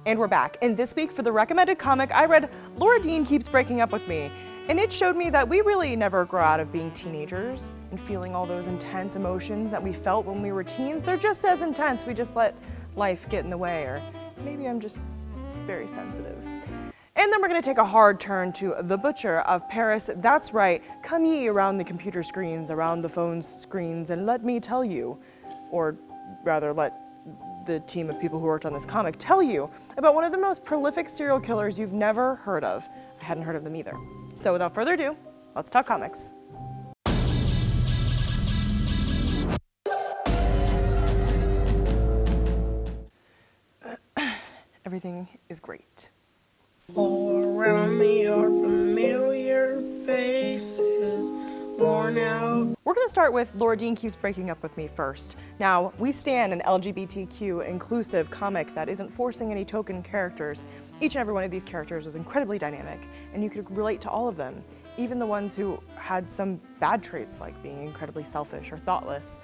And we're back. And this week for the recommended comic, I read Laura Dean Keeps Breaking Up With Me. And it showed me that we really never grow out of being teenagers and feeling all those intense emotions that we felt when we were teens. They're just as intense. We just let life get in the way, or maybe I'm just very sensitive. And then we're gonna take a hard turn to The Butcher of Paris. That's right, come ye around the computer screens, around the phone screens, and let me tell you, or rather let the team of people who worked on this comic tell you about one of the most prolific serial killers you've never heard of. I hadn't heard of them either. So without further ado, let's talk comics. Everything is great. All around me are familiar faces, worn out. We're gonna start with Laura Dean Keeps Breaking Up With Me first. Now, we stand an LGBTQ inclusive comic that isn't forcing any token characters. Each and every one of these characters was incredibly dynamic, and you could relate to all of them, even the ones who had some bad traits like being incredibly selfish or thoughtless.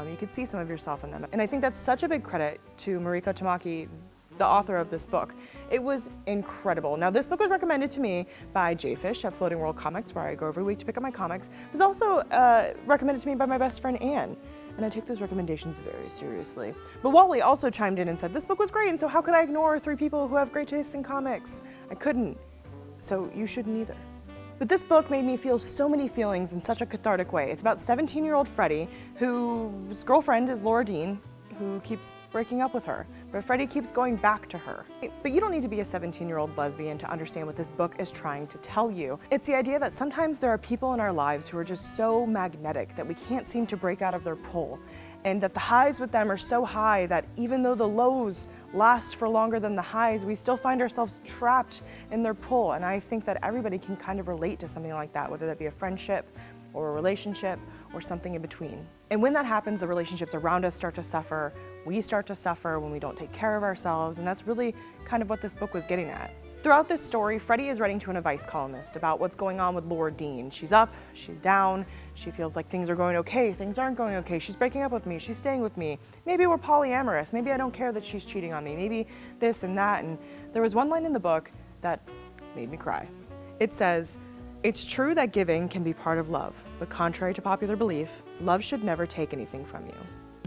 You could see some of yourself in them. And I think that's such a big credit to Mariko, Tamaki, the author of this book. It was incredible. Now, this book was recommended to me by Jfish at Floating World Comics, where I go every week to pick up my comics. It was also recommended to me by my best friend Anne, and I take those recommendations very seriously. But Wally also chimed in and said this book was great, and so how could I ignore 3 people who have great taste in comics? I couldn't, so you shouldn't either. But this book made me feel so many feelings in such a cathartic way. It's about 17-year-old Freddy, whose girlfriend is Laura Dean, who keeps breaking up with her, but Freddy keeps going back to her. But you don't need to be a 17-year-old lesbian to understand what this book is trying to tell you. It's the idea that sometimes there are people in our lives who are just so magnetic that we can't seem to break out of their pull, and that the highs with them are so high that even though the lows last for longer than the highs, we still find ourselves trapped in their pull. And I think that everybody can kind of relate to something like that, whether that be a friendship or a relationship or something in between. And when that happens, the relationships around us start to suffer. We start to suffer when we don't take care of ourselves, and that's really kind of what this book was getting at. Throughout this story, Freddy is writing to an advice columnist about what's going on with Laura Dean. She's up, she's down, she feels like things are going okay, things aren't going okay, she's breaking up with me, she's staying with me. Maybe we're polyamorous, maybe I don't care that she's cheating on me, maybe this and that. And there was one line in the book that made me cry. It says, "It's true that giving can be part of love, but contrary to popular belief, love should never take anything from you."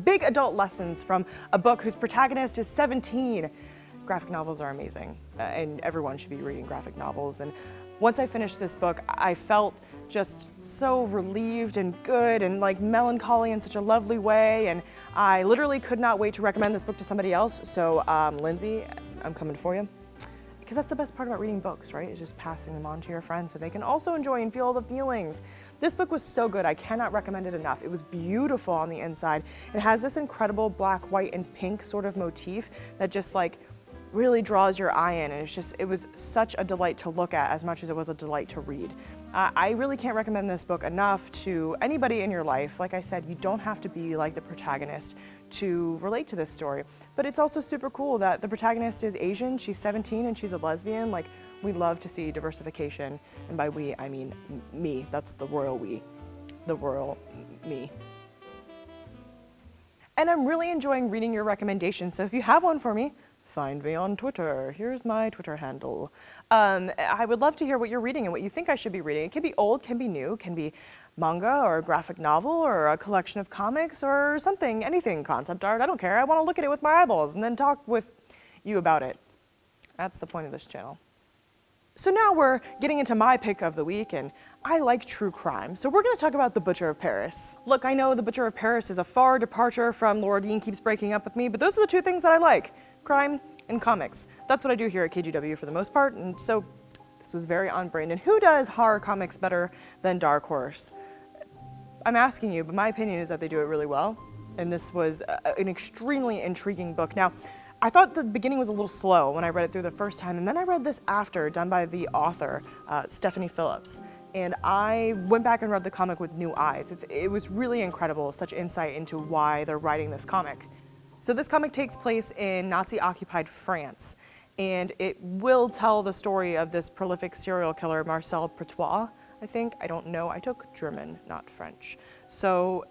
Big adult lessons from a book whose protagonist is 17. Graphic novels are amazing, and everyone should be reading graphic novels. And once I finished this book, I felt just so relieved and good and like melancholy in such a lovely way. And I literally could not wait to recommend this book to somebody else. So Lindsay, I'm coming for you. Because that's the best part about reading books, right? Is just passing them on to your friends so they can also enjoy and feel all the feelings. This book was so good, I cannot recommend it enough. It was beautiful on the inside. It has this incredible black, white, and pink sort of motif that just like really draws your eye in, and it was such a delight to look at as much as it was a delight to read. I really can't recommend this book enough to anybody in your life. Like I said, you don't have to be like the protagonist to relate to this story, but it's also super cool that the protagonist is Asian, she's 17, and she's a lesbian. Like, we love to see diversification, and by we, I mean me. That's the royal we, the royal me. And I'm really enjoying reading your recommendations, so if you have one for me, find me on Twitter. Here's my Twitter handle. I would love to hear what you're reading and what you think I should be reading. It can be old, can be new, can be manga or a graphic novel or a collection of comics or something, anything, concept art, I don't care. I want to look at it with my eyeballs and then talk with you about it. That's the point of this channel. So now we're getting into my pick of the week, and I like true crime. So we're gonna talk about The Butcher of Paris. Look, I know The Butcher of Paris is a far departure from Laura Dean Keeps Breaking Up With Me, but those are the 2 things that I like: crime and comics. That's what I do here at KGW for the most part, and so this was very on brand. And who does horror comics better than Dark Horse? I'm asking you, but my opinion is that they do it really well, and this was an extremely intriguing book. Now, I thought the beginning was a little slow when I read it through the first time, and then I read this after, done by the author, Stephanie Phillips, and I went back and read the comic with new eyes. It was really incredible, such insight into why they're writing this comic. So this comic takes place in Nazi-occupied France, and it will tell the story of this prolific serial killer, Marcel Petiot, I think. I don't know. I took German, not French. So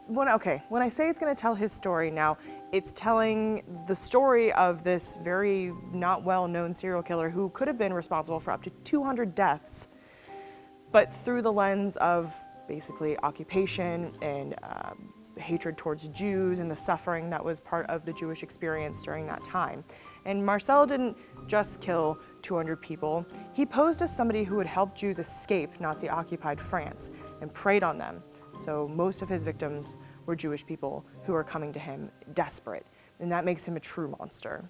when I say it's going to tell his story now, it's telling the story of this very not well-known serial killer who could have been responsible for up to 200 deaths, but through the lens of basically occupation and hatred towards Jews and the suffering that was part of the Jewish experience during that time. And Marcel didn't just kill 200 people. He posed as somebody who would help Jews escape Nazi-occupied France and preyed on them. So most of his victims were Jewish people who were coming to him desperate, and that makes him a true monster.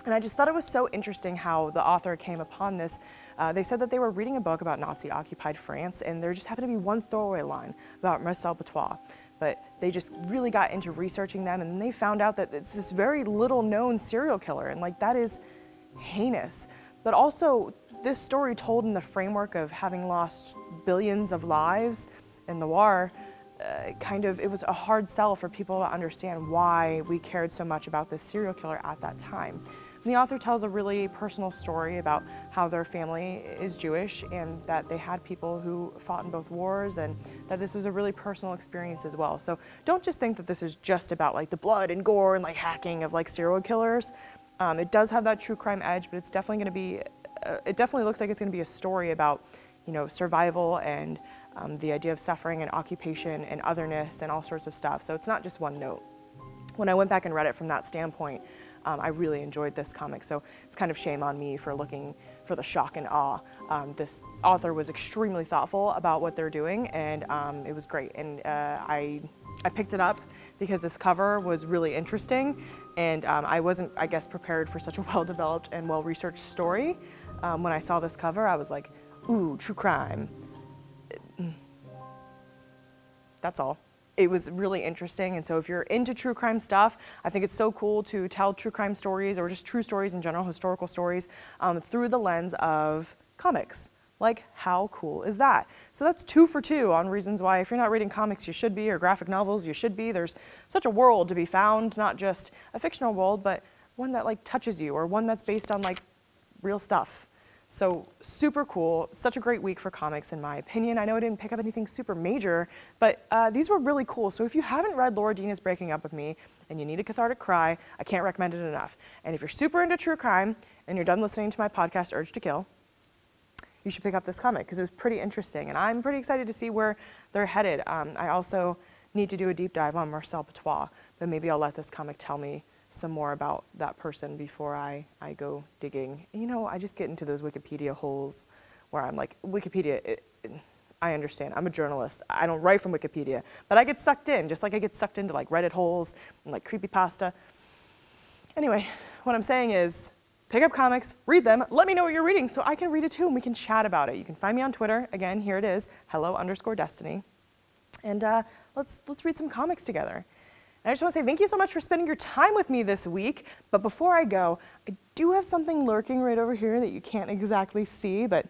And I just thought it was so interesting how the author came upon this. They said that they were reading a book about Nazi-occupied France, and there just happened to be one throwaway line about Marcel Petiot. But they just really got into researching them, and then they found out that it's this very little known serial killer, and like that is heinous. But also, this story told in the framework of having lost billions of lives in the war, it was a hard sell for people to understand why we cared so much about this serial killer at that time. And the author tells a really personal story about how their family is Jewish and that they had people who fought in both wars, and that this was a really personal experience as well. So don't just think that this is just about like the blood and gore and like hacking of like serial killers. It does have that true crime edge, but it's definitely going to be, it definitely looks like it's going to be a story about, survival and the idea of suffering and occupation and otherness and all sorts of stuff. So it's not just one note. When I went back and read it from that standpoint, I really enjoyed this comic, so it's kind of shame on me for looking for the shock and awe. This author was extremely thoughtful about what they're doing, and it was great. And I picked it up because this cover was really interesting, and I wasn't, I guess, prepared for such a well-developed and well-researched story. When I saw this cover, I was like, ooh, true crime. That's all. It was really interesting, and so if you're into true crime stuff, I think it's so cool to tell true crime stories or just true stories in general, historical stories, through the lens of comics. Like, how cool is that? So that's 2 for 2 on reasons why if you're not reading comics, you should be, or graphic novels, you should be. There's such a world to be found, not just a fictional world, but one that like touches you, or one that's based on like real stuff. So super cool, such a great week for comics in my opinion. I know I didn't pick up anything super major, but these were really cool. So if you haven't read Laura Dean is Breaking Up With Me and you need a cathartic cry, I can't recommend it enough. And if you're super into true crime and you're done listening to my podcast, Urge to Kill, you should pick up this comic because it was pretty interesting. And I'm pretty excited to see where they're headed. I also need to do a deep dive on Marcel Petiot, but maybe I'll let this comic tell me some more about that person before I go digging. I just get into those Wikipedia holes where I'm like, Wikipedia, I understand, I'm a journalist, I don't write from Wikipedia, but I get sucked in, just like I get sucked into like Reddit holes and like creepypasta. Anyway, what I'm saying is, pick up comics, read them, let me know what you're reading so I can read it too and we can chat about it. You can find me on Twitter, again, here it is, hello_destiny, and let's read some comics together. And I just want to say thank you so much for spending your time with me this week. But before I go, I do have something lurking right over here that you can't exactly see, but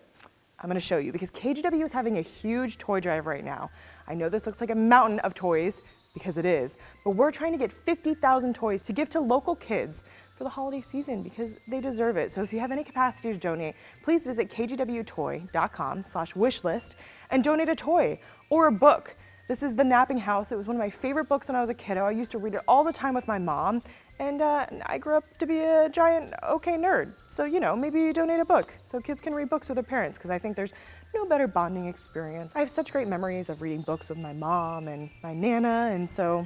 I'm going to show you because KGW is having a huge toy drive right now. I know this looks like a mountain of toys because it is, but we're trying to get 50,000 toys to give to local kids for the holiday season because they deserve it. So if you have any capacity to donate, please visit kgwtoy.com/wishlist and donate a toy or a book. This is The Napping House. It was one of my favorite books when I was a kiddo. I used to read it all the time with my mom, and I grew up to be a giant okay nerd. So, maybe donate a book so kids can read books with their parents, because I think there's no better bonding experience. I have such great memories of reading books with my mom and my Nana, and so,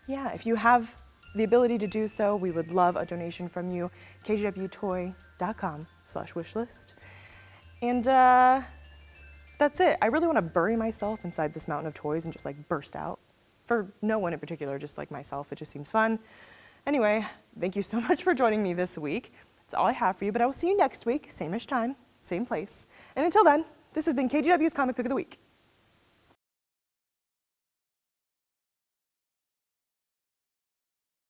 yeah, if you have the ability to do so, we would love a donation from you, kgwtoy.com/wishlist. And, that's it. I really want to bury myself inside this mountain of toys and just like burst out. For no one in particular, just like myself. It just seems fun. Anyway, thank you so much for joining me this week. That's all I have for you, but I will see you next week, same-ish time, same place. And until then, this has been KGW's Comic Pick of the Week.